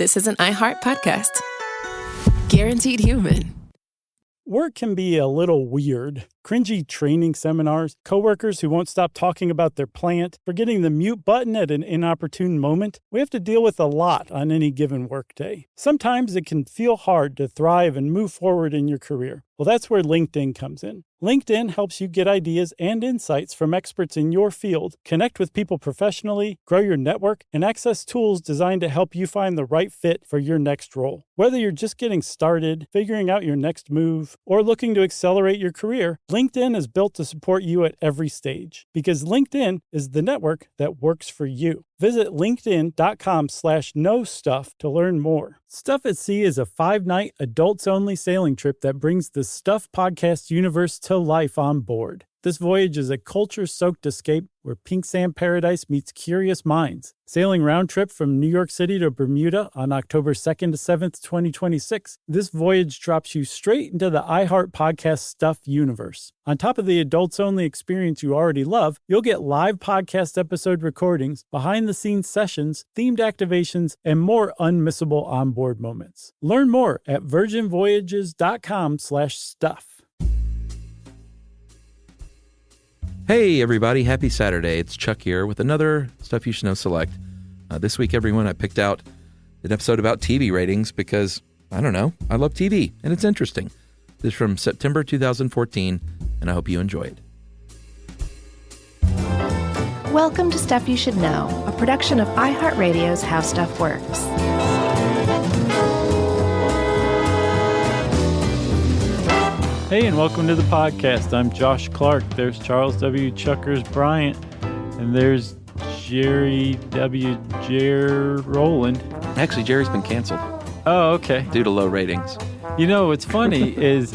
this is an iHeart podcast. Guaranteed human. Work can be a little weird. Cringy training seminars, coworkers who won't stop talking about their plant, forgetting the mute button at an inopportune moment. We have to deal with a lot on any given workday. Sometimes it can feel hard to thrive and move forward in your career. Well, that's where LinkedIn comes in. LinkedIn helps you get ideas and insights from experts in your field, connect with people professionally, grow your network, and access tools designed to help you find the right fit for your next role. Whether you're just getting started, figuring out your next move, or looking to accelerate your career, LinkedIn is built to support you at every stage because LinkedIn is the network that works for you. Visit linkedin.com/knowstuff to learn more. Stuff at Sea is a 5-night adults-only sailing trip that brings the Stuff podcast universe to life on board. This voyage is a culture-soaked escape where pink sand paradise meets curious minds. Sailing round trip from New York City to Bermuda on October 2nd to 7th, 2026, this voyage drops you straight into the iHeart Podcast Stuff universe. On top of the adults-only experience you already love, you'll get live podcast episode recordings, behind-the-scenes sessions, themed activations, and more unmissable onboard moments. Learn more at virginvoyages.com/stuff. Hey everybody, happy Saturday. It's Chuck here with another Stuff You Should Know Select. This week, everyone, I picked out an episode about TV ratings because, I don't know, I love TV and it's interesting. This is from September 2014 and I hope you enjoy it. Welcome to Stuff You Should Know, a production of iHeartRadio's How Stuff Works. Hey, and welcome to the podcast. I'm Josh Clark. There's Charles W. Chuckers Bryant, and there's Jerry W. Rowland. Actually, Jerry's been canceled. Oh, okay. Due to low ratings. You know, what's funny is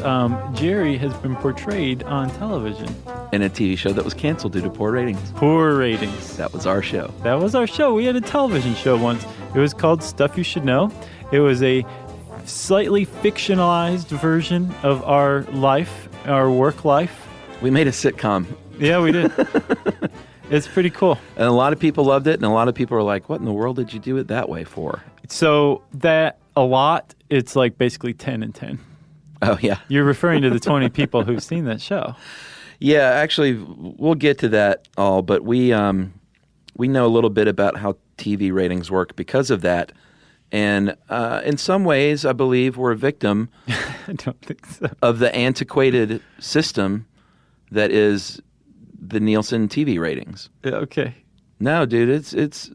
Jerry has been portrayed on television. In a TV show that was canceled due to poor ratings. Poor ratings. That was our show. That was our show. We had a television show once. It was called Stuff You Should Know. It was a slightly fictionalized version of our life, our work life. We made a sitcom. Yeah, we did. It's pretty cool. And a lot of people loved it, and a lot of people were like, what in the world did you do it that way for? So that a lot, it's like basically 10 and 10. Oh, yeah. You're referring to the 20 people who've seen that show. Yeah, actually, we'll get to that all, but we know a little bit about how TV ratings work because of that. And in some ways, I believe we're a victim I don't think so. of the antiquated system that is the Nielsen TV ratings. Okay. No, dude, it's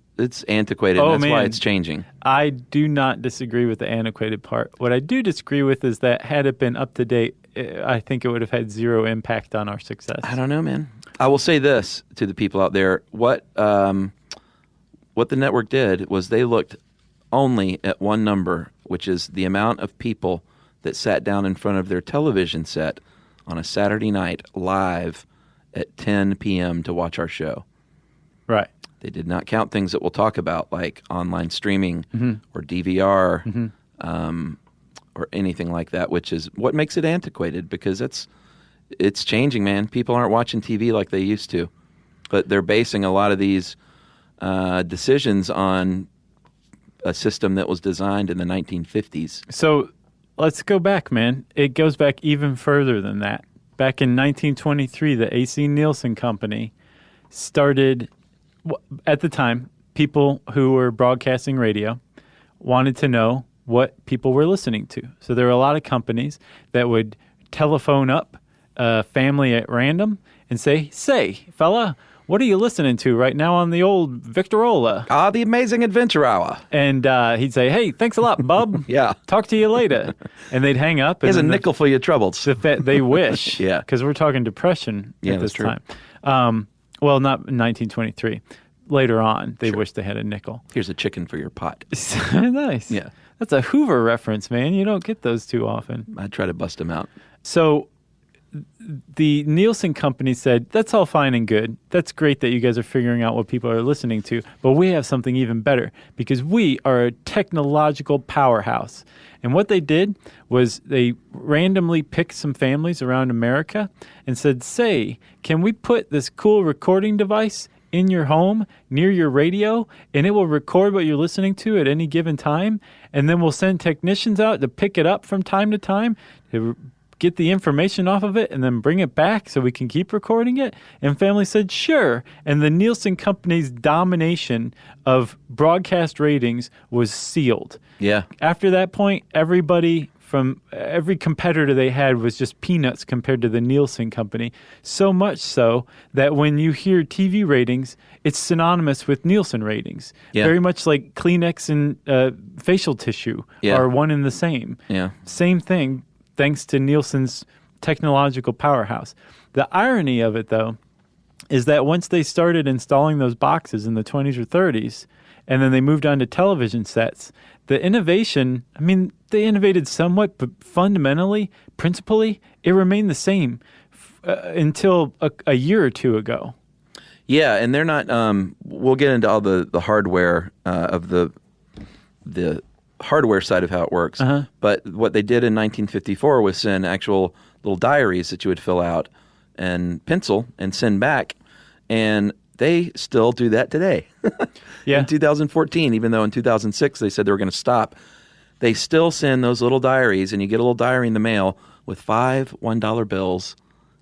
antiquated. Oh, That's man. why it's changing. I do not disagree with the antiquated part. What I do disagree with is that had it been up to date, I think it would have had zero impact on our success. I don't know, man. I will say this to the people out there. What the network did was they looked only at one number, which is the amount of people that sat down in front of their television set on a Saturday night live at 10 p.m. to watch our show. Right. They did not count things that we'll talk about, like online streaming or DVR or anything like that, which is what makes it antiquated because it's changing, man. People aren't watching TV like they used to, but they're basing a lot of these decisions on a system that was designed in the 1950s. So let's go back, man. It goes back even further than that. Back in 1923, the AC Nielsen Company started, at the time, people who were broadcasting radio wanted to know what people were listening to. So there were a lot of companies that would telephone up a family at random and say, fella, what are you listening to right now on the old Victorola? The Amazing Adventure Hour. And he'd say, hey, thanks a lot, bub. Yeah. Talk to you later. And they'd hang up. Here's a nickel for your troubles. They wish. Yeah. Because we're talking depression at this time. Well, not 1923. Later on, they wish they had a nickel. Here's a chicken for your pot. Nice. Yeah. That's a Hoover reference, man. You don't get those too often. I try to bust them out. So the Nielsen Company said, that's all fine and good. That's great that you guys are figuring out what people are listening to, but we have something even better because we are a technological powerhouse. And what they did was they randomly picked some families around America and said, can we put this cool recording device in your home near your radio, and it will record what you're listening to at any given time, and then we'll send technicians out to pick it up from time to time to get the information off of it and then bring it back so we can keep recording it? And family said, sure. And the Nielsen company's domination of broadcast ratings was sealed. Yeah. After that point, everybody from every competitor they had was just peanuts compared to the Nielsen company. So much so that when you hear TV ratings, it's synonymous with Nielsen ratings. Yeah. Very much like Kleenex and facial tissue are one and the same. Yeah. Same thing, thanks to Nielsen's technological powerhouse. The irony of it, though, is that once they started installing those boxes in the 20s or 30s, and then they moved on to television sets, the innovation, I mean, they innovated somewhat, but fundamentally, principally, it remained the same until a year or two ago. Yeah, and they're not. We'll get into all the hardware of the hardware side of how it works. Uh-huh. But what they did in 1954 was send actual little diaries that you would fill out and pencil and send back, and they still do that today. Yeah. In 2014, even though in 2006 they said they were going to stop, they still send those little diaries, and you get a little diary in the mail with 5 $1 bills.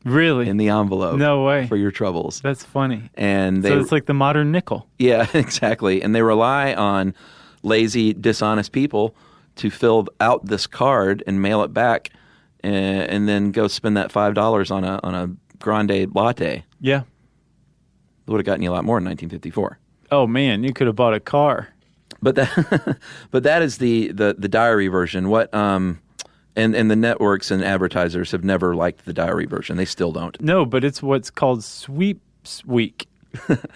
Really? In the envelope. No way. For your troubles. That's funny. And so it's like the modern nickel. Yeah, exactly. And they rely on lazy, dishonest people to fill out this card and mail it back, and then go spend that $5 on a grande latte. Yeah. It would have gotten you a lot more in 1954. Oh man, you could have bought a car. But that is the diary version. What and the networks and advertisers have never liked the diary version. They still don't. No, but it's what's called sweeps week,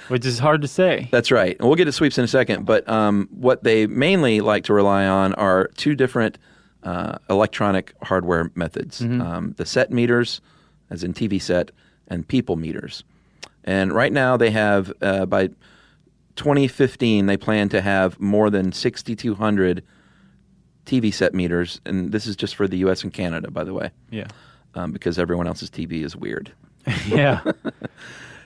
which is hard to say. That's right. And we'll get to sweeps in a second. But what they mainly like to rely on are 2 different electronic hardware methods. Mm-hmm. The set meters, as in TV set, and people meters. And right now they have, by 2015, they plan to have more than 6,200 TV set meters. And this is just for the U.S. and Canada, by the way. Yeah. Because everyone else's TV is weird. Yeah.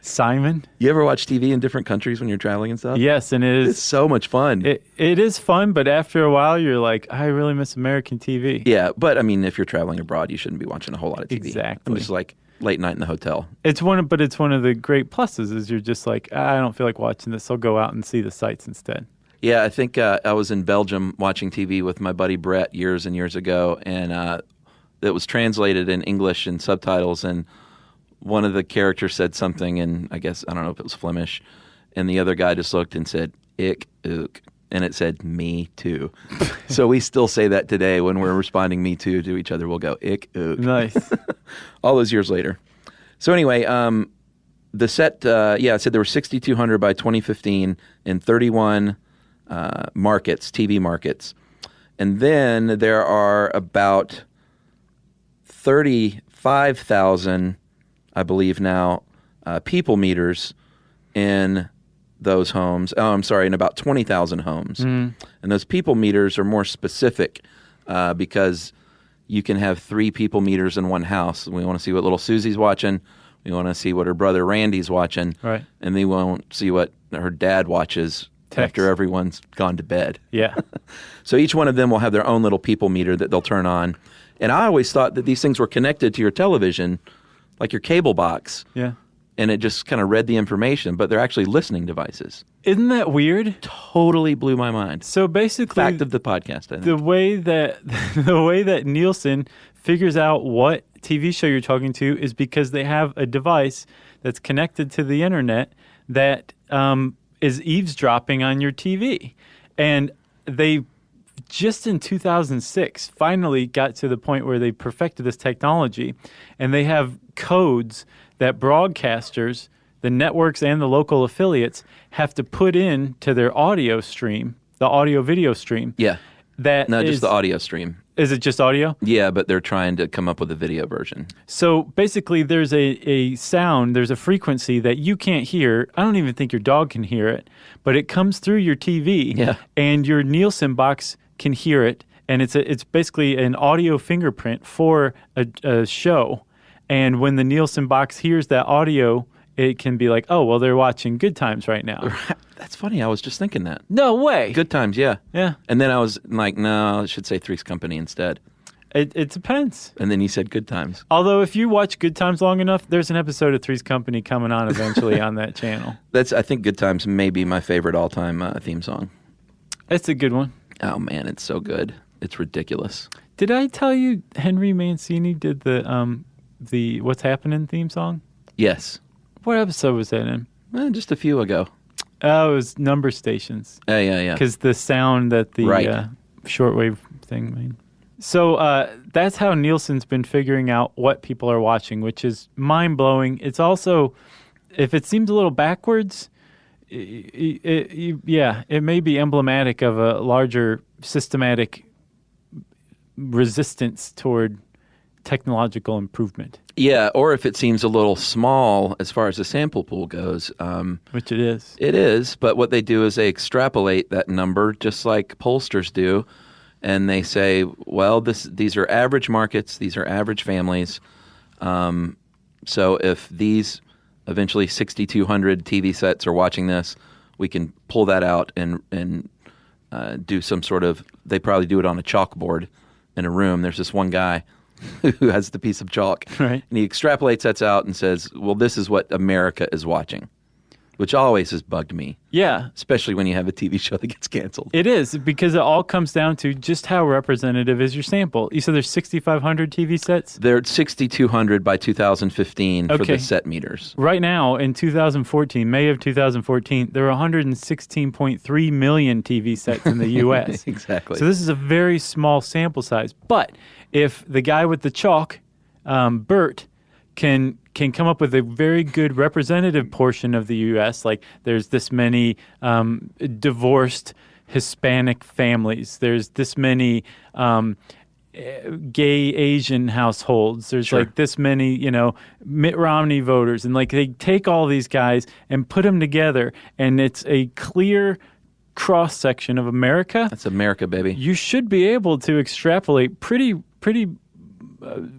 Simon? You ever watch TV in different countries when you're traveling and stuff? Yes, and It's so much fun. It is fun, but after a while, you're like, I really miss American TV. Yeah, but I mean, if you're traveling abroad, you shouldn't be watching a whole lot of TV. Exactly. I'm just like late night in the hotel. It's one of the great pluses is you're just like, I don't feel like watching this. I'll go out and see the sights instead. Yeah, I think I was in Belgium watching TV with my buddy Brett years and years ago, and it was translated in English and subtitles, and one of the characters said something, and I guess, I don't know if it was Flemish, and the other guy just looked and said, "Ik ook," and it said, "Me too." So we still say that today when we're responding "me too" to each other. We'll go, "Ik ook." Nice. All those years later. So anyway, the set, I said there were 6,200 by 2015 in 31 markets, TV markets. And then there are about 35,000, I believe now, people meters in those homes. Oh, I'm sorry, in about 20,000 homes. And those people meters are more specific because you can have 3 people meters in one house. We want to see what little Susie's watching. We want to see what her brother Randy's watching. Right. And we won't see what her dad watches after everyone's gone to bed. Yeah. So each one of them will have their own little people meter that they'll turn on. And I always thought that these things were connected to your television, like your cable box. Yeah. And it just kind of read the information, but they're actually listening devices. Isn't that weird? Totally blew my mind. So basically, Fact of the podcast, I think. the way that Nielsen figures out what TV show you're talking to is because they have a device that's connected to the internet that is eavesdropping on your TV. And they just in 2006 finally got to the point where they perfected this technology, and they have codes that broadcasters, the networks and the local affiliates, have to put in to their audio stream, the audio-video stream. Yeah. That Not is, just the audio stream. Is it just audio? Yeah, but they're trying to come up with a video version. So basically there's a sound, there's a frequency that you can't hear. I don't even think your dog can hear it, but it comes through your TV. Yeah. And your Nielsen box can hear it, and it's basically an audio fingerprint for a show. And when the Nielsen box hears that audio it can be like, oh, well, they're watching Good Times right now. That's funny. I was just thinking that. No way. Good Times, yeah. Yeah. And then I was like, no, I should say Three's Company instead. It depends. And then you said Good Times. Although if you watch Good Times long enough, there's an episode of Three's Company coming on eventually on that channel. I think Good Times may be my favorite all-time theme song. It's a good one. Oh, man, it's so good. It's ridiculous. Did I tell you Henry Mancini did the What's Happening theme song? Yes. What episode was that in? Just a few ago. Oh, it was Number Stations. Yeah. Because the sound that the shortwave thing made. So that's how Nielsen's been figuring out what people are watching, which is mind-blowing. It's also, if it seems a little backwards, it may be emblematic of a larger systematic resistance toward technological improvement. Yeah, or if it seems a little small as far as the sample pool goes. Which it is. It is, but what they do is they extrapolate that number just like pollsters do, and they say, well, these are average markets, these are average families. So if these eventually 6,200 TV sets are watching this, we can pull that out and do some sort of, they probably do it on a chalkboard in a room. There's this one guy who has the piece of chalk. Right. And he extrapolates that out and says, well, this is what America is watching, which always has bugged me. Yeah. Especially when you have a TV show that gets canceled. It is, because it all comes down to just how representative is your sample. You said there's 6,500 TV sets? They're at 6,200 by 2015 for the set meters. Right now, in 2014, May of 2014, there are 116.3 million TV sets in the U.S. Exactly. So this is a very small sample size. But if the guy with the chalk, Bert, can come up with a very good representative portion of the U.S., like there's this many divorced Hispanic families, there's this many gay Asian households, there's like this many, Mitt Romney voters, and like they take all these guys and put them together, and it's a clear cross-section of America. That's America, baby. You should be able to extrapolate pretty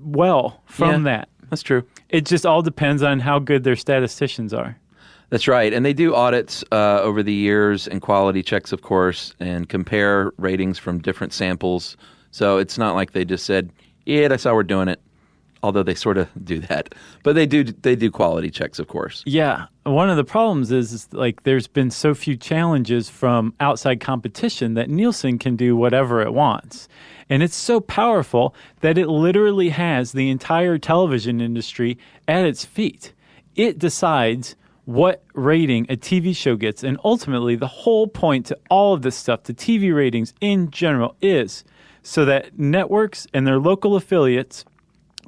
well from that. That's true. It just all depends on how good their statisticians are. That's right. And they do audits over the years and quality checks, of course, and compare ratings from different samples. So it's not like they just said, yeah, that's how we're doing it, although they sort of do that. But they do quality checks, of course. Yeah. One of the problems is like there's been so few challenges from outside competition that Nielsen can do whatever it wants. And it's so powerful that it literally has the entire television industry at its feet. It decides what rating a TV show gets. And ultimately, the whole point to all of this stuff, to TV ratings in general, is so that networks and their local affiliates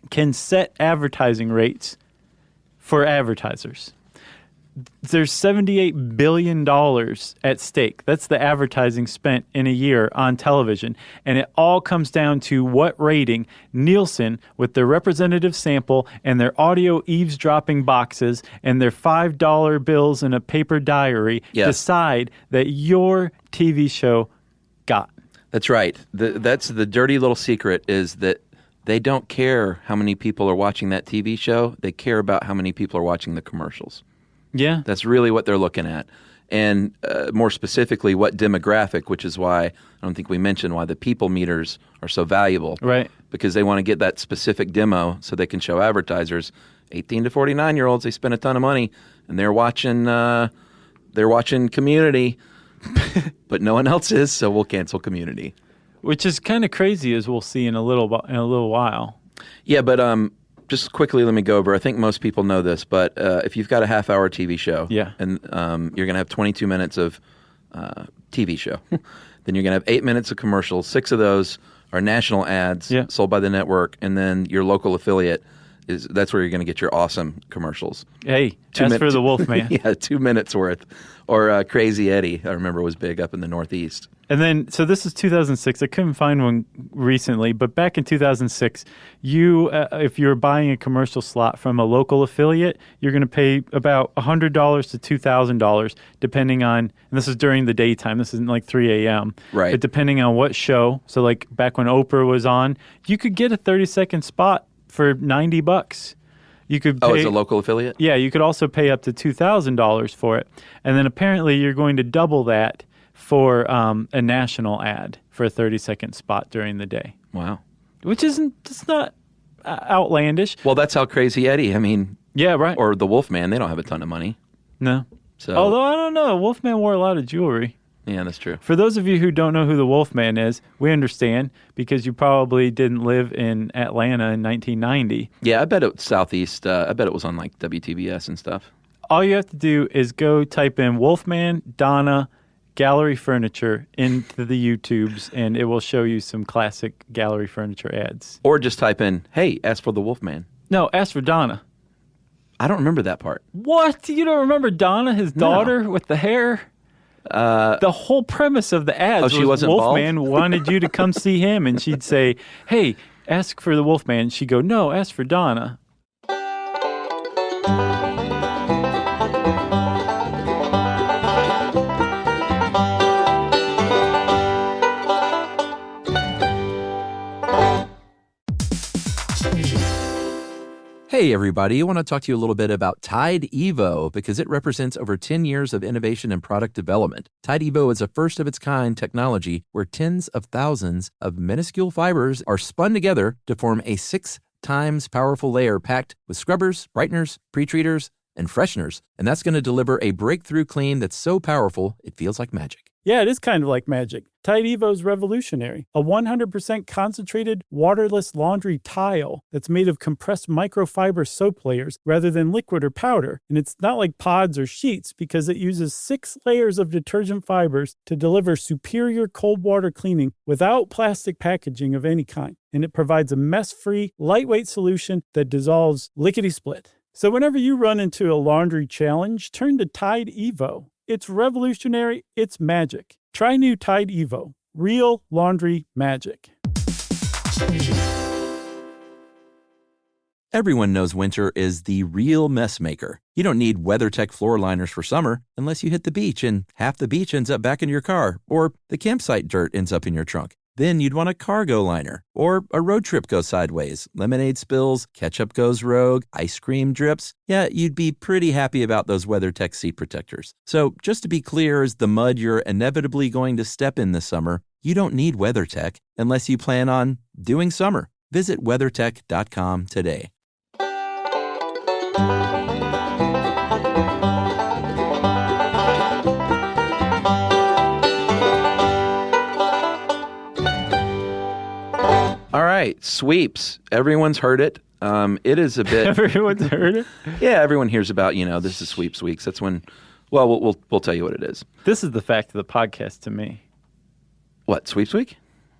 can set advertising rates for advertisers. There's $78 billion at stake. That's the advertising spent in a year on television. And it all comes down to what rating Nielsen, with their representative sample and their audio eavesdropping boxes and their $5 bills in a paper diary, decide that your TV show got. That's right. That's the dirty little secret, is that they don't care how many people are watching that TV show. They care about how many people are watching the commercials. Yeah. That's really what they're looking at. And more specifically, what demographic, which is why I don't think we mentioned why the people meters are so valuable. Right. Because they want to get that specific demo so they can show advertisers, 18 to 49-year-olds, they spend a ton of money, and they're watching Community, but no one else is, so we'll cancel Community. Which is kind of crazy, as we'll see in a little while. Yeah, but just quickly, let me go over. I think most people know this, but if you've got a half-hour TV show, and you're going to have 22 minutes of TV show, then you're going to have 8 minutes of commercials. 6 of those are national ads sold by the network, and then your local affiliate that's where you're going to get your awesome commercials. Hey, as for the Wolfman. Yeah, 2 minutes worth. Or Crazy Eddie, I remember, was big up in the Northeast. And then, so this is 2006. I couldn't find one recently, but back in 2006, you, if you're buying a commercial slot from a local affiliate, you're going to pay about $100 to $2,000, depending on, and this is during the daytime. This isn't like 3 a.m. Right. But depending on what show, so like back when Oprah was on, you could get a 30-second spot for $90. You could Oh, pay, as a local affiliate? Yeah, you could also pay up to $2,000 for it. And then apparently you're going to double that for a national ad for a 30-second spot during the day. Wow. Which it's not outlandish. Well, that's how Crazy Eddie, I mean, Yeah, right. or the Wolfman, they don't have a ton of money. No. So, Although, I don't know. Wolfman wore a lot of jewelry. yeah, that's true. For those of you who don't know who the Wolfman is, we understand because you probably didn't live in Atlanta in 1990. Yeah, I bet it was Southeast. I bet it was on like WTBS and stuff. All you have to do is go type in Wolfman, Donna, gallery furniture into the YouTubes, and it will show you some classic gallery furniture ads. Or just type in, hey, ask for the Wolfman. No, ask for Donna. I don't remember that part. What? You don't remember Donna, his daughter with the hair? The whole premise of the ads she was wasn't Wolfman bald? wanted you to come see him, and she'd say, hey, ask for the Wolfman. She'd go, no, ask for Donna. Hey everybody, I want to talk to you a little bit about Tide Evo because it represents over 10 years of innovation and product development. Tide Evo is a first-of-its-kind technology where tens of thousands of minuscule fibers are spun together to form a 6 times powerful layer packed with scrubbers, brighteners, pre-treaters, and fresheners. And that's going to deliver a breakthrough clean that's so powerful it feels like magic. Yeah, it is kind of like magic. Tide Evo is revolutionary. A 100% concentrated, waterless laundry tile that's made of compressed microfiber soap layers rather than liquid or powder. And it's not like pods or sheets because it uses 6 layers of detergent fibers to deliver superior cold water cleaning without plastic packaging of any kind. And it provides a mess-free, lightweight solution that dissolves lickety-split. So whenever you run into a laundry challenge, turn to Tide Evo. It's revolutionary. It's magic. Try new Tide Evo. Real laundry magic. Everyone knows winter is the real mess maker. You don't need WeatherTech floor liners for summer unless you hit the beach and half the beach ends up back in your car, or the campsite dirt ends up in your trunk. Then you'd want a cargo liner, or a road trip goes sideways, lemonade spills, ketchup goes rogue, ice cream drips. Yeah, you'd be pretty happy about those WeatherTech seat protectors. So just to be clear, as the mud you're inevitably going to step in this summer, you don't need WeatherTech unless you plan on doing summer. Visit WeatherTech.com today. All right, sweeps. Everyone's heard it. It is a bit. Everyone's heard it? Yeah, everyone hears about, this is sweeps weeks. That's when, well, we'll tell you what it is. This is the fact of the podcast to me. What, sweeps week?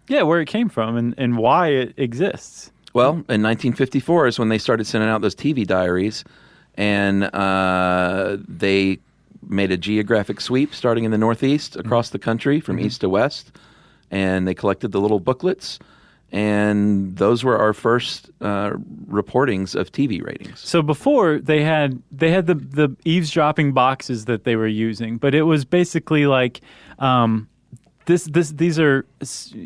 Yeah, where it came from and why it exists. Well, in 1954 is when they started sending out those TV diaries, and they made a geographic sweep starting in the Northeast across the country from east to west, and they collected the little booklets. And those were our first reportings of TV ratings. So before they had the eavesdropping boxes that they were using, but it was basically like these are,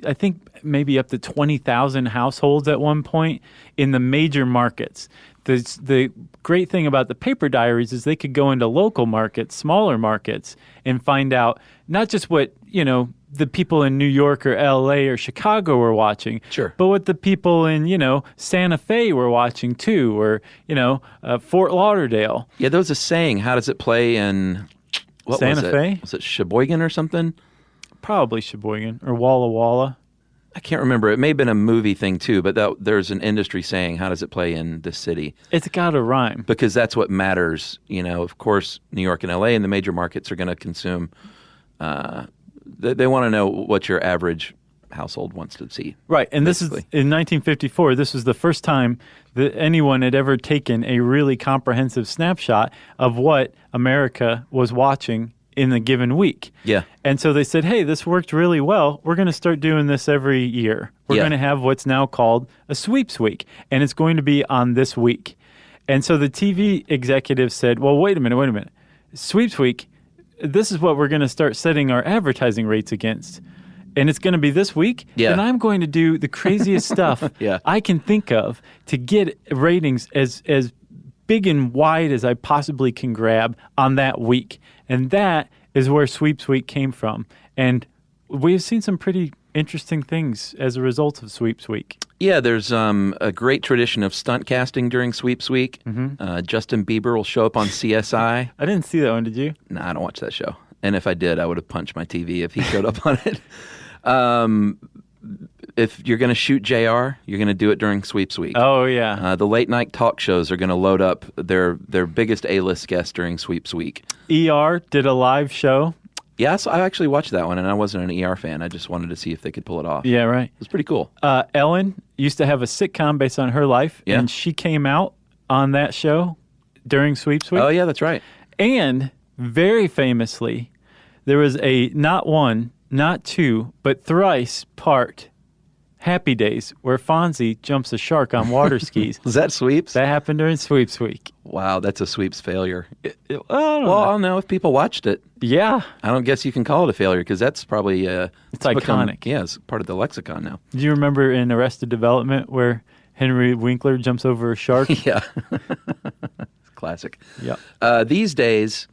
I think, maybe up to 20,000 households at one point in the major markets. The great thing about the paper diaries is they could go into local markets, smaller markets, and find out not just what the people in New York or L.A. or Chicago were watching, sure, but what the people in, Santa Fe were watching too, or, Fort Lauderdale. Yeah, there was a saying, how does it play in, what Santa was it? Fe? Was it Sheboygan or something? Probably Sheboygan or Walla Walla. I can't remember. It may have been a movie thing too, but there's an industry saying, how does it play in this city? It's got to rhyme. Because that's what matters. Of course, New York and L.A. and the major markets are going to consume they want to know what your average household wants to see. Right, and basically. This is in 1954. This was the first time that anyone had ever taken a really comprehensive snapshot of what America was watching in a given week. Yeah. And so they said, hey, this worked really well. We're going to start doing this every year. We're going to have what's now called a sweeps week, and it's going to be on this week. And so the TV executives said, well, wait a minute. Sweeps week, this is what we're going to start setting our advertising rates against. And it's going to be this week, then I'm going to do the craziest stuff I can think of to get ratings as big and wide as I possibly can grab on that week. And that is where Sweeps Week came from. And we've seen some pretty interesting things as a result of Sweeps Week. Yeah, there's a great tradition of stunt casting during Sweeps Week. Justin Bieber will show up on CSI. I didn't see that one, did you? Nah, I don't watch that show. And if I did, I would have punched my TV if he showed up on it. If you're going to shoot JR, you're going to do it during Sweeps Week. Oh, yeah. The late night talk shows are going to load up their biggest A-list guests during Sweeps Week. ER did a live show. Yeah, so I actually watched that one, and I wasn't an ER fan. I just wanted to see if they could pull it off. Yeah, right. It was pretty cool. Ellen used to have a sitcom based on her life, and she came out on that show during Sweeps Week. Oh, yeah, that's right. And very famously, there was a not one, not two, but thrice part Happy Days where Fonzie jumps a shark on water skis. Was that Sweeps? That happened during Sweeps Week. Wow, that's a Sweeps failure. I don't know. Well, I'll know if people watched it. Yeah. I don't guess you can call it a failure because that's probably It's iconic. It's part of the lexicon now. Do you remember in Arrested Development where Henry Winkler jumps over a shark? Yeah. It's classic. Yeah. These days,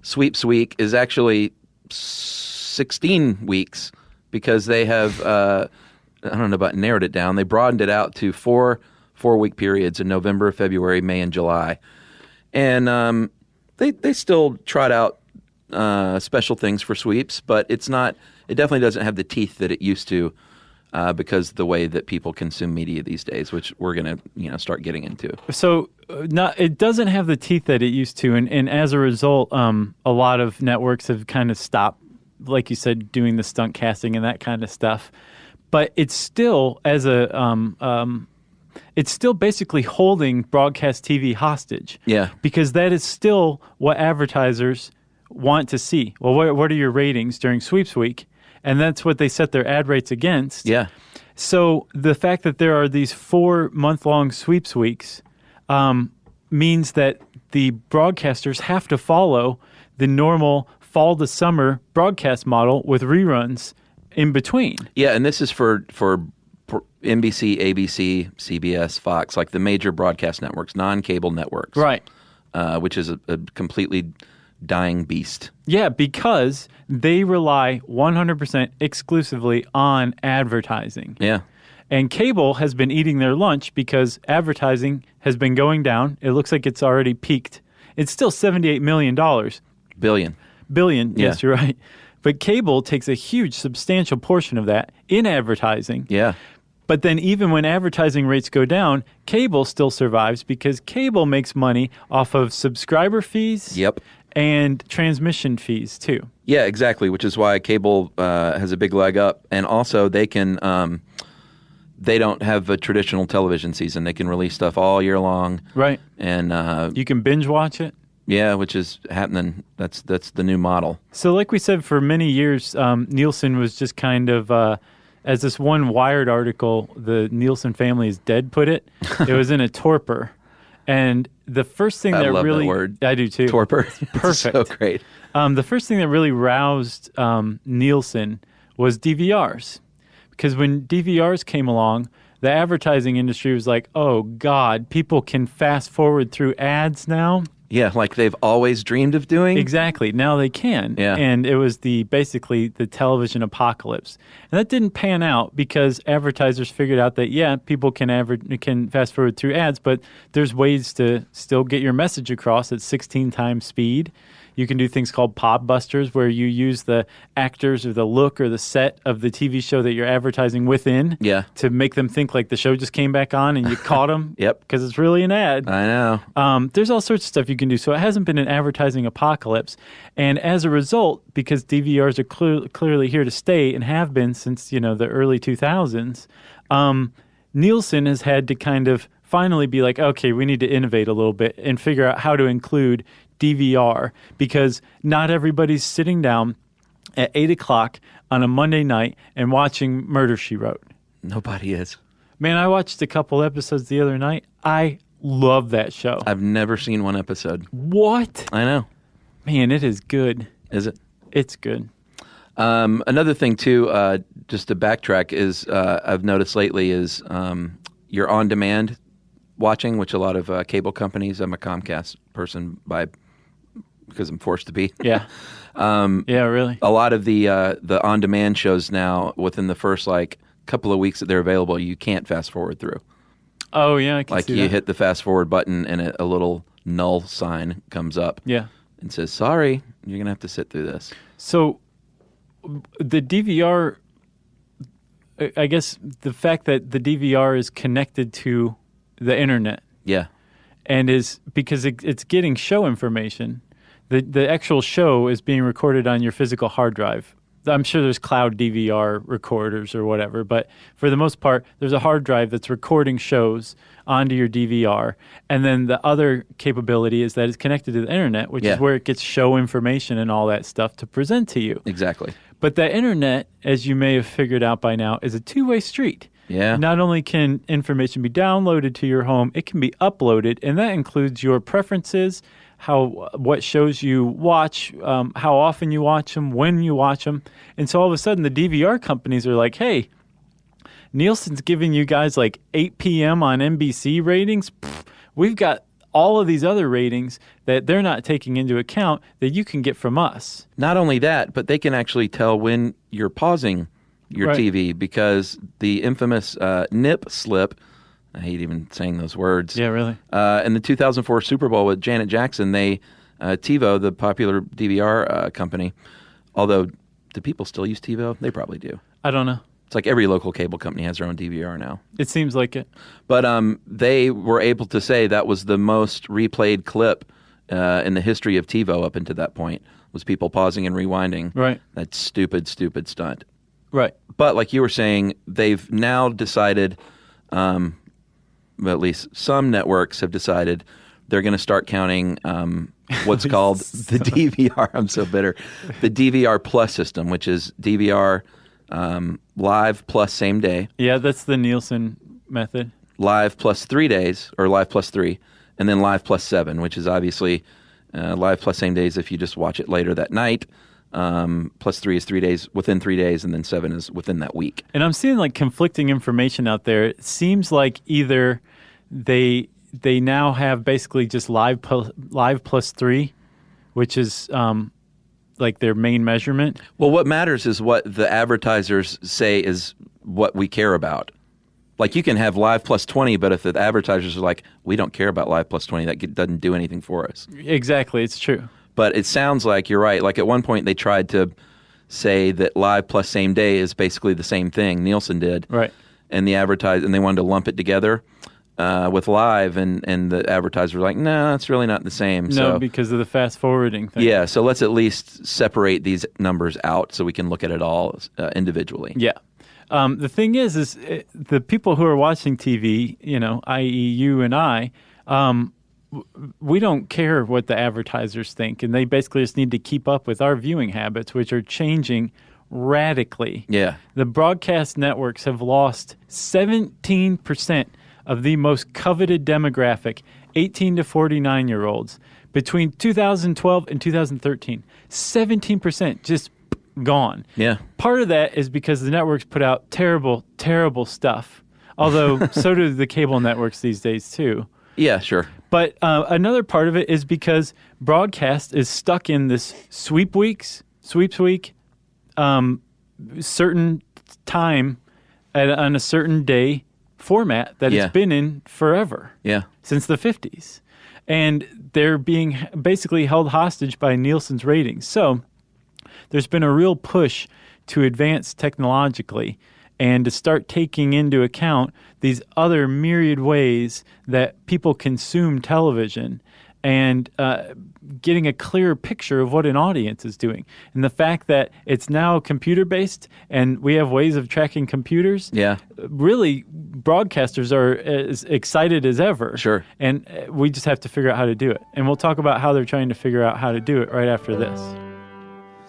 Sweeps Week is actually 16 weeks because they have, I don't know about narrowed it down, they broadened it out to four-week periods in November, February, May, and July. And they still trot out special things for Sweeps, but it definitely doesn't have the teeth that it used to because the way that people consume media these days, which we're going to start getting into. So it doesn't have the teeth that it used to, and as a result, a lot of networks have kind of stopped, like you said, doing the stunt casting and that kind of stuff. But it's still it's still basically holding broadcast TV hostage. Yeah. Because that is still what advertisers want to see. Well, what are your ratings during Sweeps Week? And that's what they set their ad rates against. Yeah. So the fact that there are these 4-month-long Sweeps Weeks means that the broadcasters have to follow the normal fall to summer broadcast model with reruns in between. Yeah, and this is for NBC, ABC, CBS, Fox, like the major broadcast networks, non-cable networks. Right. Which is a completely dying beast. Yeah, because they rely 100% exclusively on advertising. Yeah. And cable has been eating their lunch because advertising has been going down. It looks like it's already peaked. It's still $78 million. Billion, yes, you're right. But cable takes a huge, substantial portion of that in advertising. Yeah. But then even when advertising rates go down, cable still survives because cable makes money off of subscriber fees and transmission fees too. Yeah, exactly, which is why cable has a big leg up. And also they can they don't have a traditional television season. They can release stuff all year long. Right. And you can binge watch it. Yeah, which is happening. That's the new model. So like we said, for many years, Nielsen was just kind of, as this one Wired article, the Nielsen family is dead put it, it was in a torpor. And the first thing I love that word. I do too. Torpor. Perfect. So great. The first thing that really roused Nielsen was DVRs. Because when DVRs came along, the advertising industry was like, oh, God, people can fast forward through ads now. Yeah, like they've always dreamed of doing. Exactly. Now they can. Yeah. And it was basically the television apocalypse. And that didn't pan out because advertisers figured out that, yeah, people can fast forward through ads, but there's ways to still get your message across at 16 times speed. You can do things called pop busters where you use the actors or the look or the set of the TV show that you're advertising within to make them think like the show just came back on and you caught them because it's really an ad. I know. There's all sorts of stuff you can do. So it hasn't been an advertising apocalypse. And as a result, because DVRs are clearly here to stay and have been since, the early 2000s, Nielsen has had to kind of finally be like, okay, we need to innovate a little bit and figure out how to include DVR because not everybody's sitting down at 8 o'clock on a Monday night and watching Murder, She Wrote. Nobody is. Man, I watched a couple episodes the other night. I love that show. I've never seen one episode. What? I know. Man, it is good. Is it? It's good. Another thing, too, just to backtrack, is I've noticed lately is your on-demand watching, which a lot of cable companies, I'm a Comcast person because I'm forced to be. Yeah. Yeah, really. A lot of the on-demand shows now, within the first couple of weeks that they're available, you can't fast forward through. Oh, yeah, I can see that. You hit the fast forward button and a little null sign comes up. Yeah. And says, sorry, you're going to have to sit through this. So the DVR, I guess the fact that the DVR is connected to the internet. Yeah. And is because it's getting show information. The actual show is being recorded on your physical hard drive. I'm sure there's cloud DVR recorders or whatever, but for the most part, there's a hard drive that's recording shows onto your DVR. And then the other capability is that it's connected to the internet, which is where it gets show information and all that stuff to present to you. Exactly. But the internet, as you may have figured out by now, is a two-way street. Yeah. Not only can information be downloaded to your home, it can be uploaded, and that includes your preferences, what shows you watch, how often you watch them, when you watch them. And so all of a sudden the DVR companies are like, hey, Nielsen's giving you guys 8 p.m. on NBC ratings. We've got all of these other ratings that they're not taking into account that you can get from us. Not only that, but they can actually tell when you're pausing your TV, because the infamous nip slip, I hate even saying those words. Yeah, really. In the 2004 Super Bowl with Janet Jackson, TiVo, the popular DVR company, although do people still use TiVo? They probably do. I don't know. It's like every local cable company has their own DVR now. It seems like it. But they were able to say that was the most replayed clip in the history of TiVo up until that point, was people pausing and rewinding. Right. That stupid stunt. Right. But like you were saying, they've now decided, well, at least some networks have decided, they're going to start counting what's called the DVR. I'm so bitter. The DVR Plus system, which is DVR live plus same day. Yeah, that's the Nielsen method. Live plus 3 days, or live plus 3, and then live plus 7, which is obviously live plus same days if you just watch it later that night. Plus 3 is 3 days, within 3 days, and then 7 is within that week. And I'm seeing conflicting information out there. It seems like either they now have basically just live plus 3, which is their main measurement. Well, what matters is what the advertisers say is what we care about. You can have live plus 20, but if the advertisers are like, we don't care about live plus 20, that doesn't do anything for us. Exactly, it's true. But it sounds like you're right. At one point, they tried to say that live plus same day is basically the same thing. Nielsen did. Right. And they wanted to lump it together with live, and the advertisers were like, no, it's really not the same. No, because of the fast forwarding thing. Yeah, so let's at least separate these numbers out so we can look at it all individually. Yeah. The thing is the people who are watching TV, i.e. you and I, we don't care what the advertisers think, and they basically just need to keep up with our viewing habits, which are changing radically. Yeah. The broadcast networks have lost 17% of the most coveted demographic, 18 to 49-year-olds, between 2012 and 2013. 17% just gone. Yeah. Part of that is because the networks put out terrible, terrible stuff, although so do the cable networks these days too. Yeah, sure. But another part of it is because broadcast is stuck in this sweeps week, certain time on a certain day format that it's been in forever. Yeah. Since the 50s. And they're being basically held hostage by Nielsen's ratings. So there's been a real push to advance technologically and to start taking into account these other myriad ways that people consume television and getting a clearer picture of what an audience is doing. And the fact that it's now computer-based and we have ways of tracking computers, really broadcasters are as excited as ever. Sure. And we just have to figure out how to do it. And we'll talk about how they're trying to figure out how to do it right after this.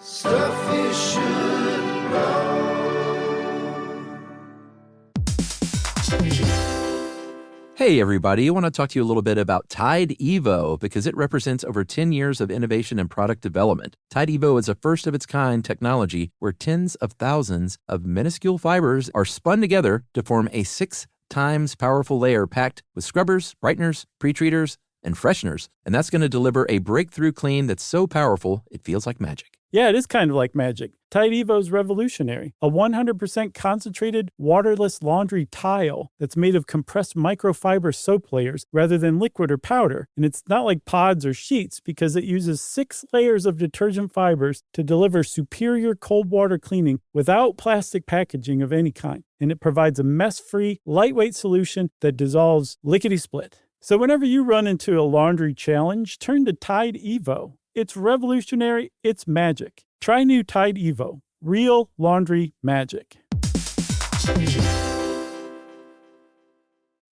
Stuff you should know. Hey everybody, I want to talk to you a little bit about Tide Evo because it represents over 10 years of innovation and product development. Tide Evo is a first-of-its-kind technology where tens of thousands of minuscule fibers are spun together to form a 6 times powerful layer packed with scrubbers, brighteners, pre-treaters, and fresheners. And that's going to deliver a breakthrough clean that's so powerful, it feels like magic. Yeah, it is kind of like magic. Tide Evo's revolutionary. A 100% concentrated, waterless laundry tile that's made of compressed microfiber soap layers rather than liquid or powder. And it's not like pods or sheets because it uses 6 layers of detergent fibers to deliver superior cold water cleaning without plastic packaging of any kind. And it provides a mess-free, lightweight solution that dissolves lickety-split. So whenever you run into a laundry challenge, turn to Tide Evo. It's revolutionary. It's magic. Try new Tide Evo. Real laundry magic.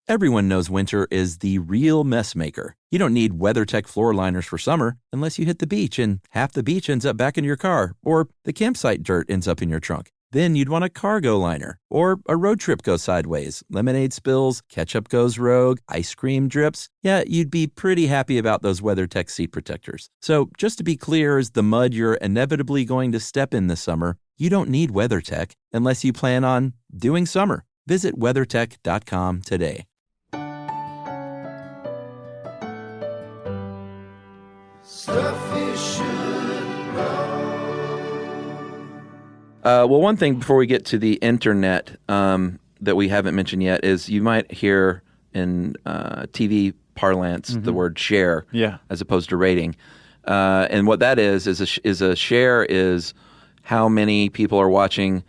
Everyone knows winter is the real mess maker. You don't need WeatherTech floor liners for summer unless you hit the beach and half the beach ends up back in your car, or the campsite dirt ends up in your trunk. Then you'd want a cargo liner, or a road trip goes sideways, lemonade spills, ketchup goes rogue, ice cream drips. Yeah, you'd be pretty happy about those WeatherTech seat protectors. So just to be clear, as the mud you're inevitably going to step in this summer, you don't need WeatherTech unless you plan on doing summer. Visit WeatherTech.com today. Stuff you should know. Well, one thing before we get to the internet that we haven't mentioned yet is you might hear in TV parlance the word share as opposed to rating. And what that is a share is how many people are watching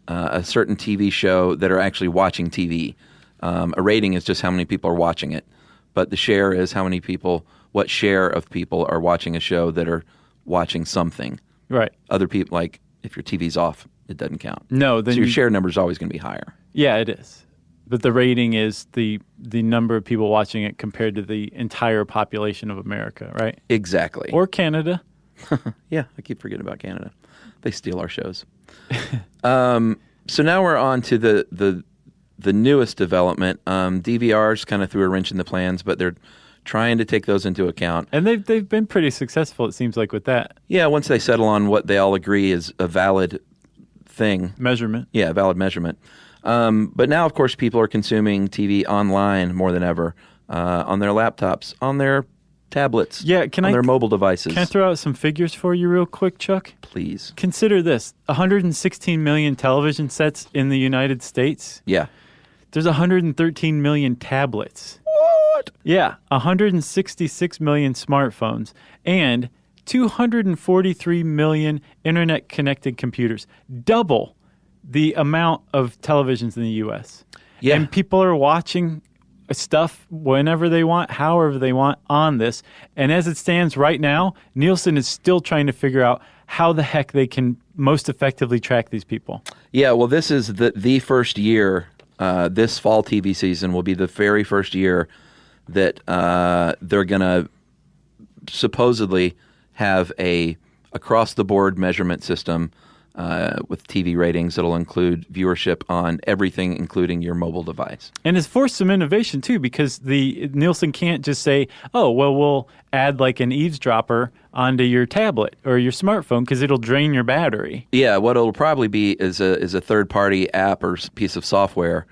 a certain TV show that are actually watching TV. A rating is just how many people are watching it. But the share is what share of people are watching a show that are watching something. Right. Other people, like, if your TV's off, it doesn't count. No, then so your share number is always going to be higher. Yeah, it is. But the rating is the number of people watching it compared to the entire population of America, right? Exactly. Or Canada. Yeah, I keep forgetting about Canada. They steal our shows. So now we're on to the newest development. DVRs kind of threw a wrench in the plans, but they're trying to take those into account. And they've been pretty successful, it seems like, with that. Yeah, once they settle on what they all agree is a valid thing. Measurement. Yeah, valid measurement. But now, of course, people are consuming TV online more than ever, on their laptops, on their tablets, on their mobile devices. Can I throw out some figures for you real quick, Chuck? Please. Consider this. 116 million television sets in the United States. Yeah. There's 113 million tablets. What? Yeah, 166 million smartphones and 243 million internet-connected computers. Double the amount of televisions in the U.S. Yeah. And people are watching stuff whenever they want, however they want on this. And as it stands right now, Nielsen is still trying to figure out how the heck they can most effectively track these people. Yeah, well, this is the first year. This fall TV season will be the very first year that they're going to supposedly have a across-the-board measurement system with TV ratings that'll include viewership on everything, including your mobile device. And it's forced some innovation, too, because the Nielsen can't just say, oh, well, we'll add like an eavesdropper onto your tablet or your smartphone because it'll drain your battery. Yeah, what it'll probably be is a third-party app or piece of software.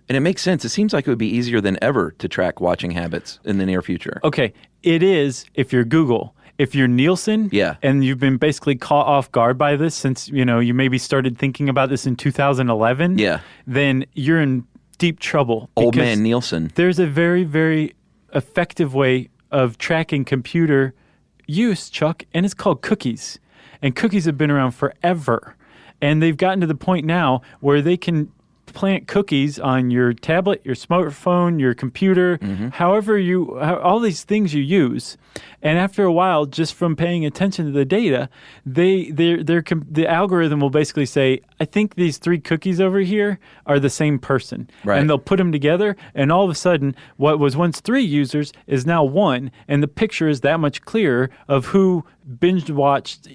And it makes sense. It seems like it would be easier than ever to track watching habits in the near future. Okay, it is if you're Google. If you're Nielsen, and you've been basically caught off guard by this since, you maybe started thinking about this in 2011, then you're in deep trouble. Old man Nielsen. There's a very, very effective way of tracking computer use, Chuck, and it's called cookies. And cookies have been around forever. And they've gotten to the point now where they can plant cookies on your tablet, your smartphone, your computer, however all these things you use. And after a while, just from paying attention to the data, the algorithm will basically say, I think these 3 cookies over here are the same person. Right. And they'll put them together, and all of a sudden, what was once 3 users is now 1, and the picture is that much clearer of who binge-watched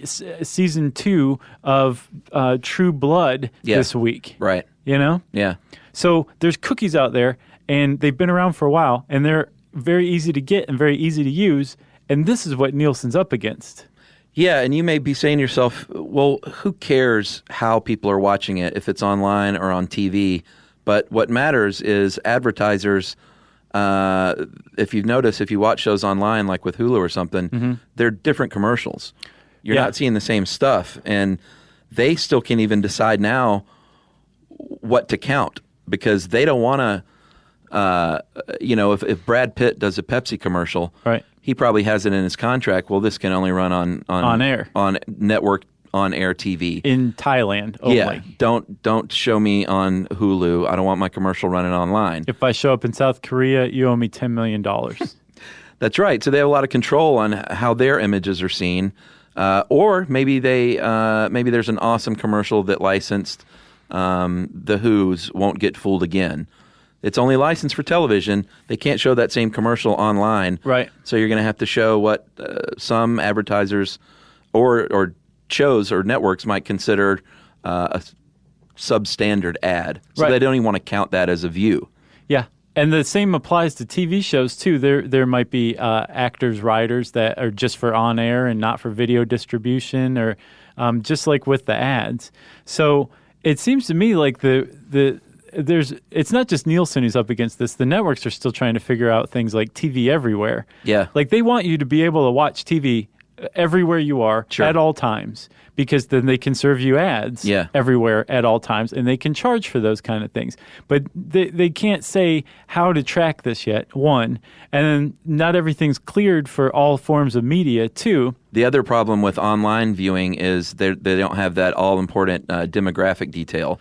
season 2 of True Blood this week. Right. Yeah. So there's cookies out there, and they've been around for a while, and they're very easy to get and very easy to use, and this is what Nielsen's up against. Yeah, and you may be saying to yourself, well, who cares how people are watching it, if it's online or on TV? But what matters is advertisers. If you've noticed, if you watch shows online, like with Hulu or something, they're different commercials. You're not seeing the same stuff, and they still can't even decide now what to count because they don't want to. If Brad Pitt does a Pepsi commercial, right, he probably has it in his contract. Well, this can only run on air, on network, on air TV in Thailand only. Yeah, don't show me on Hulu. I don't want my commercial running online. If I show up in South Korea, you owe me $10 million. That's right. So they have a lot of control on how their images are seen, or maybe maybe there's an awesome commercial that licensed the Who's won't get fooled again. It's only licensed for television. They can't show that same commercial online. Right. So you're going to have to show what some advertisers or shows or networks might consider a substandard ad. So they don't even want to count that as a view. Yeah. And the same applies to TV shows, too. There might be actors, writers that are just for on-air and not for video distribution, or just like with the ads. So it seems to me like it's not just Nielsen who's up against this. The networks are still trying to figure out things like TV everywhere. Yeah. Like they want you to be able to watch TV everywhere you are at all times, because then they can serve you ads everywhere at all times, and they can charge for those kind of things. But they can't say how to track this yet, one. And then not everything's cleared for all forms of media, two. The other problem with online viewing is they don't have that all-important demographic detail.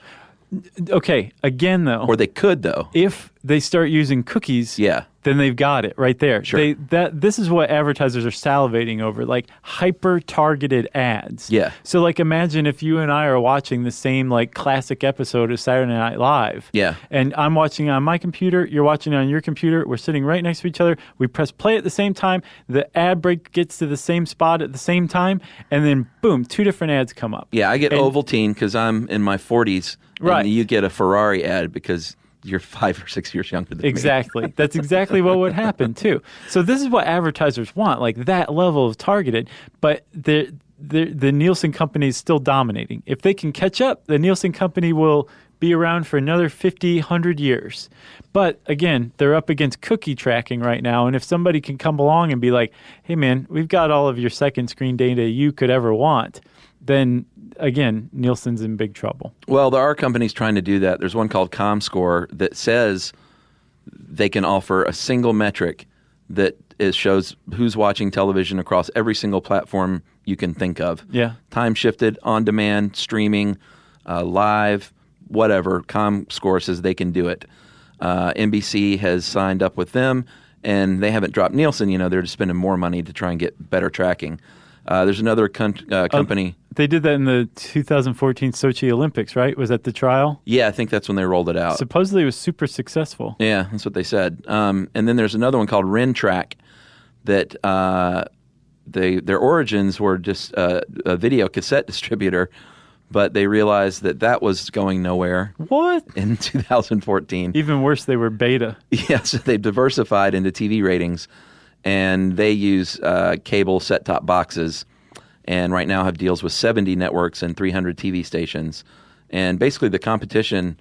Okay, again, though. Or they could, though. If they start using cookies, then they've got it right there. Sure. This is what advertisers are salivating over, like hyper-targeted ads. Yeah. So, like, imagine if you and I are watching the same, like, classic episode of Saturday Night Live. Yeah. And I'm watching on my computer, you're watching on your computer, we're sitting right next to each other, we press play at the same time, the ad break gets to the same spot at the same time, and then, boom, two different ads come up. Yeah, I get Ovaltine because I'm in my 40s. Right. And you get a Ferrari ad because you're 5 or 6 years younger than me. Exactly. That's exactly what would happen, too. So this is what advertisers want, like that level of targeted. But the Nielsen company is still dominating. If they can catch up, the Nielsen company will be around for another 50, 100 years. But again, they're up against cookie tracking right now. And if somebody can come along and be like, hey, man, we've got all of your second screen data you could ever want, then, again, Nielsen's in big trouble. Well, there are companies trying to do that. There's one called ComScore that says they can offer a single metric that shows who's watching television across every single platform you can think of. Yeah. Time shifted, on demand, streaming, live, whatever. ComScore says they can do it. NBC has signed up with them, and they haven't dropped Nielsen. They're just spending more money to try and get better tracking. There's another company. They did that in the 2014 Sochi Olympics, right? Was that the trial? Yeah, I think that's when they rolled it out. Supposedly it was super successful. Yeah, that's what they said. And then there's another one called RenTrack that their origins were just a video cassette distributor, but they realized that was going nowhere. What? In 2014. Even worse, they were beta. Yeah, so they've diversified into TV ratings, and they use cable set-top boxes, and right now have deals with 70 networks and 300 TV stations. And basically the competition,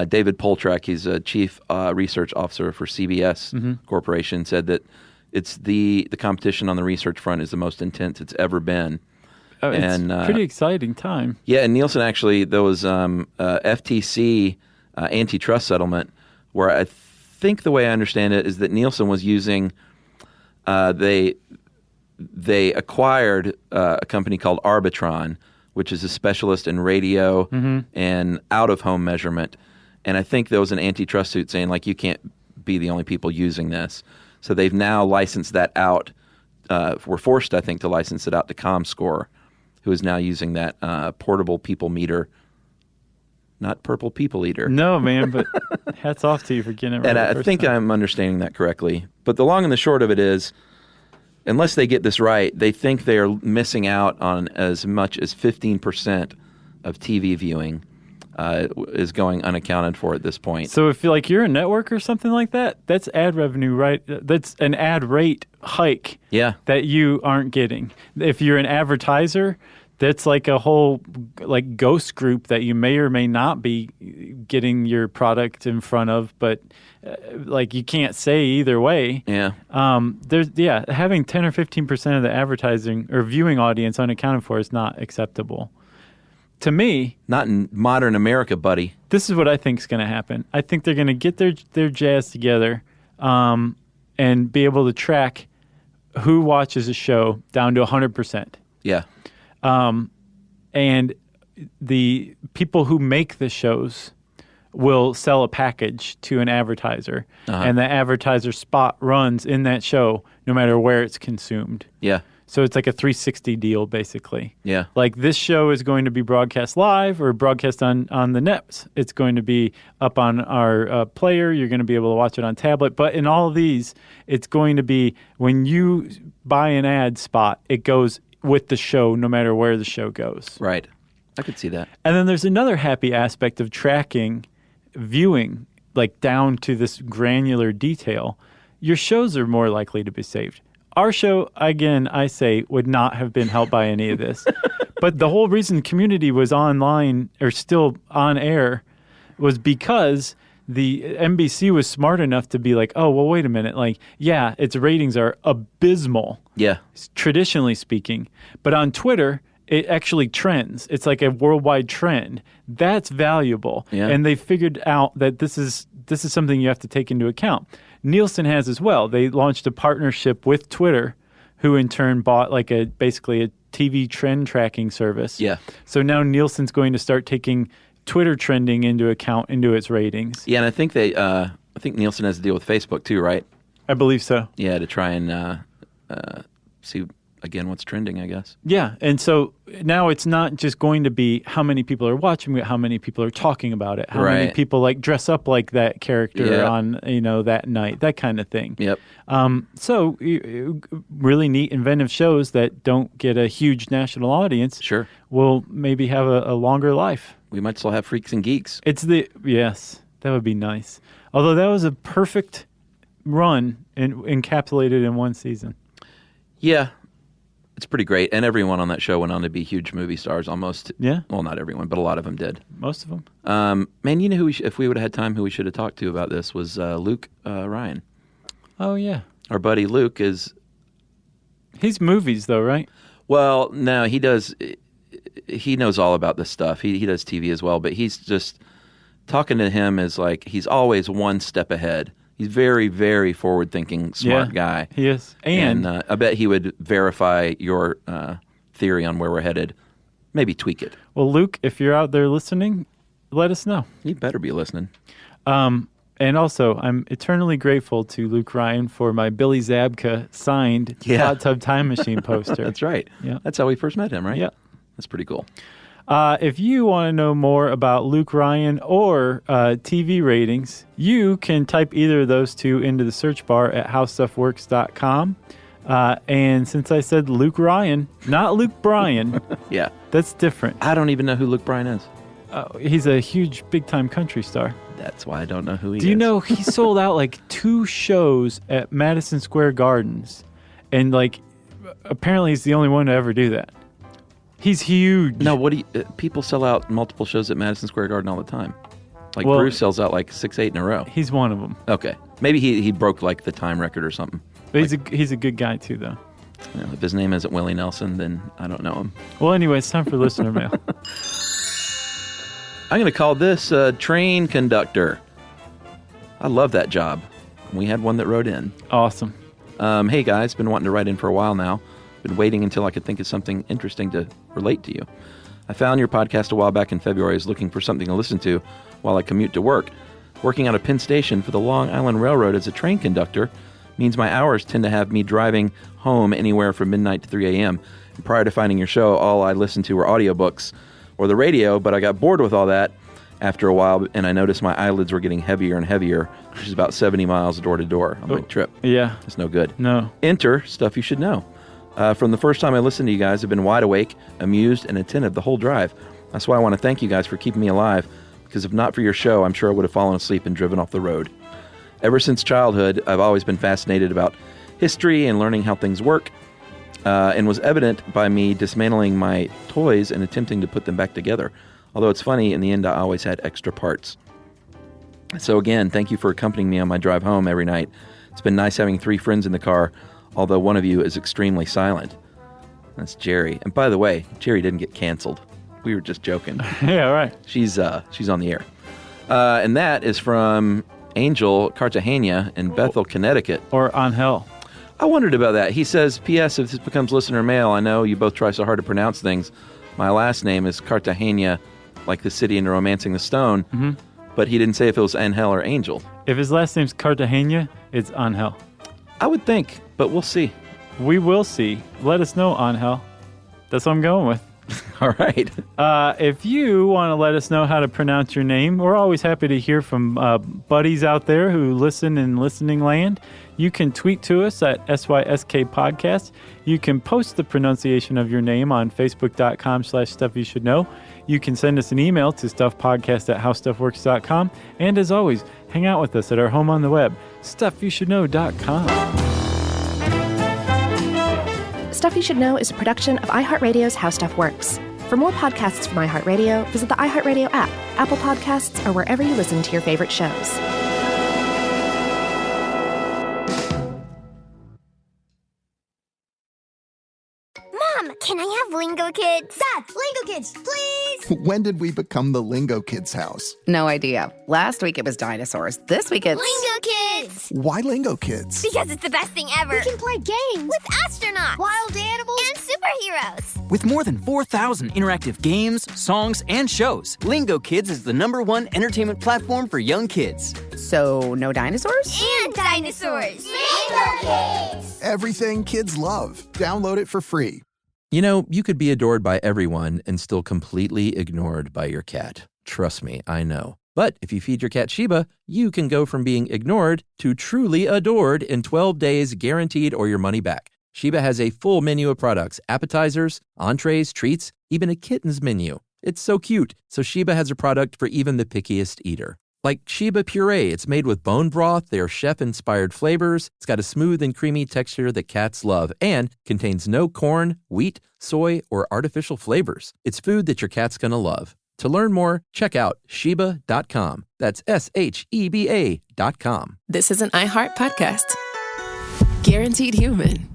David Poltrak, he's a chief research officer for CBS Corporation, said that it's the competition on the research front is the most intense it's ever been. Oh, it's a pretty exciting time. Yeah, and Nielsen actually, there was FTC antitrust settlement where I think the way I understand it is that Nielsen was using they acquired a company called Arbitron, which is a specialist in radio and out-of-home measurement. And I think there was an antitrust suit saying, like, you can't be the only people using this. So they've now licensed that out. We're forced, I think, to license it out to ComScore, who is now using that portable people meter. Not purple people eater. No, man, but hats off to you for getting it right. And I think I'm understanding that correctly. But the long and the short of it is, unless they get this right, they think they are missing out on as much as 15% of TV viewing is going unaccounted for at this point. So if you're a network or something like that, that's ad revenue, right? That's an ad rate hike that you aren't getting. If you're an advertiser, That's like a whole like ghost group that you may or may not be getting your product in front of, but like you can't say either way. Yeah. Having 10 or 15% of the advertising or viewing audience unaccounted for is not acceptable. To me, Not in modern America, buddy. this is what I think is going to happen. I think they're going to get their jazz together and be able to track who watches a show down to 100%. Yeah. And the people who make the shows will sell a package to an advertiser, and the advertiser spot runs in that show no matter where it's consumed. Yeah. So it's like a 360 deal, basically. Yeah. Like this show is going to be broadcast live or broadcast on the nets. It's going to be up on our player. You're going to be able to watch it on tablet. But in all of these, it's going to be when you buy an ad spot, it goes with the show no matter where the show goes. Right. I could see that. And then there's another happy aspect of tracking viewing, like down to this granular detail. Your shows are more likely to be saved. Our show, again, I say, would not have been helped by any of this. But the whole reason Community was online or still on air was because the NBC was smart enough to be like, oh, well, wait a minute. Like, yeah, its ratings are abysmal, Yeah. traditionally speaking. But on Twitter, it actually trends. It's like a worldwide trend. That's valuable. Yeah. And they figured out that this is something you have to take into account. Nielsen has as well. They launched a partnership with Twitter, who in turn bought like basically a TV trend tracking service. Yeah. So now Nielsen's going to start taking Twitter trending into account into its ratings. Yeah, and I think I think Nielsen has to deal with Facebook too, right? I believe so. Yeah, to try and see again what's trending, I guess. Yeah, and so now it's not just going to be how many people are watching it, how many people are talking about it, how many Right. people like dress up like that character Yeah. on that night, that kind of thing. Yep. So really neat, inventive shows that don't get a huge national audience. Sure. Will maybe have a longer life. We might still have Freaks and Geeks. Yes, that would be nice. Although that was a perfect run and encapsulated in one season. Yeah. It's pretty great. And everyone on that show went on to be huge movie stars almost. Yeah. Well, not everyone, but a lot of them did. Most of them. Man, you know who if we would have had time, who we should have talked to about this was Luke Ryan. Oh, yeah. Our buddy Luke is... He's movies, though, right? Well, no, he does... He knows all about this stuff. He does TV as well, but he's just... Talking to him is like he's always one step ahead. He's very, very forward-thinking, smart guy. He is. And I bet he would verify your theory on where we're headed. Maybe tweak it. well, Luke, if you're out there listening, let us know. You better be listening. And also, I'm eternally grateful to Luke Ryan for my Billy Zabka signed Hot Tub Time Machine poster. That's right. Yeah. That's how we first met him, right? Yeah. That's pretty cool. If you want to know more about Luke Ryan or TV ratings, you can type either of those two into the search bar at howstuffworks.com. And since I said Luke Ryan, not Luke Bryan, Yeah. that's different. I don't even know who Luke Bryan is. He's a huge big-time country star. That's why I don't know who he is. Do you know he sold out like 2 shows at Madison Square Gardens, and like apparently he's the only one to ever do that. He's huge. No, people sell out multiple shows at Madison Square Garden all the time. Like Well- Bruce sells out like 6, 8 in a row. He's one of them. Okay. Maybe he broke like the time record or something. But he's a good guy too, though. You know, if his name isn't Willie Nelson, then I don't know him. Well, anyway, it's time for listener mail. I'm going to call this train conductor. I love that job. We had one that wrote in. Awesome. Hey guys, been wanting to write in for a while now. Been waiting until I could think of something interesting to relate to you. I found your podcast a while back in February. I was looking for something to listen to while I commute to work. Working out of Penn Station for the Long Island Railroad as a train conductor means my hours tend to have me driving home anywhere from midnight to 3 a.m. And prior to finding your show, all I listened to were audiobooks or the radio, but I got bored with all that after a while, and I noticed my eyelids were getting heavier and heavier, which is about 70 miles door to door on my trip. Yeah. It's no good. No. Enter stuff you should know. From the first time I listened to you guys, I've been wide awake, amused, and attentive the whole drive. That's why I want to thank you guys for keeping me alive, because if not for your show, I'm sure I would have fallen asleep and driven off the road. Ever since childhood, I've always been fascinated about history and learning how things work. and was evident by me dismantling my toys and attempting to put them back together. Although it's funny, in the end, I always had extra parts. So again, thank you for accompanying me on my drive home every night. It's been nice having 3 friends in the car, although one of you is extremely silent. That's Jerry. And by the way, Jerry didn't get canceled. We were just joking. Yeah, right. She's on the air. And that is from Angel Cartagena in Bethel, Connecticut. Or Angel. I wondered about that. He says, P.S. If this becomes listener mail, I know you both try so hard to pronounce things. My last name is Cartagena, like the city in Romancing the Stone. Mm-hmm. But he didn't say if it was Angel or Angel. If his last name's Cartagena, it's Angel. I would think, but we'll see. We will see. Let us know, Angel. That's what I'm going with. All right. If you want to let us know how to pronounce your name, we're always happy to hear from buddies out there who listen in listening land. You can tweet to us at SYSK Podcast. You can post the pronunciation of your name on Facebook.com/StuffYouShouldKnow. You can send us an email to stuffpodcast@howstuffworks.com. And as always, hang out with us at our home on the web, StuffYouShouldKnow.com. Stuff You Should Know is a production of iHeartRadio's How Stuff Works. For more podcasts from iHeartRadio, visit the iHeartRadio app, Apple Podcasts, or wherever you listen to your favorite shows. Mom, can I have Lingo Kids? Dad, Lingo Kids, please! When did we become the Lingo Kids house? No idea. Last week it was dinosaurs. This week it's... Lingo Kids! Why Lingo Kids? Because it's the best thing ever. We can play games with astronauts, wild animals, and superheroes. With more than 4,000 interactive games, songs, and shows, Lingo Kids is the #1 entertainment platform for young kids. So, no dinosaurs? And dinosaurs! Lingo Kids! Everything kids love. Download it for free. You know, you could be adored by everyone and still completely ignored by your cat. Trust me, I know. But if you feed your cat Sheba, you can go from being ignored to truly adored in 12 days, guaranteed, or your money back. Sheba has a full menu of products, appetizers, entrees, treats, even a kitten's menu. It's so cute, so Sheba has a product for even the pickiest eater. Like Sheba Puree, it's made with bone broth, they're chef-inspired flavors, it's got a smooth and creamy texture that cats love, and contains no corn, wheat, soy, or artificial flavors. It's food that your cat's gonna love. To learn more, check out Sheba.com. That's SHEBA.com. This is an iHeart podcast. Guaranteed human.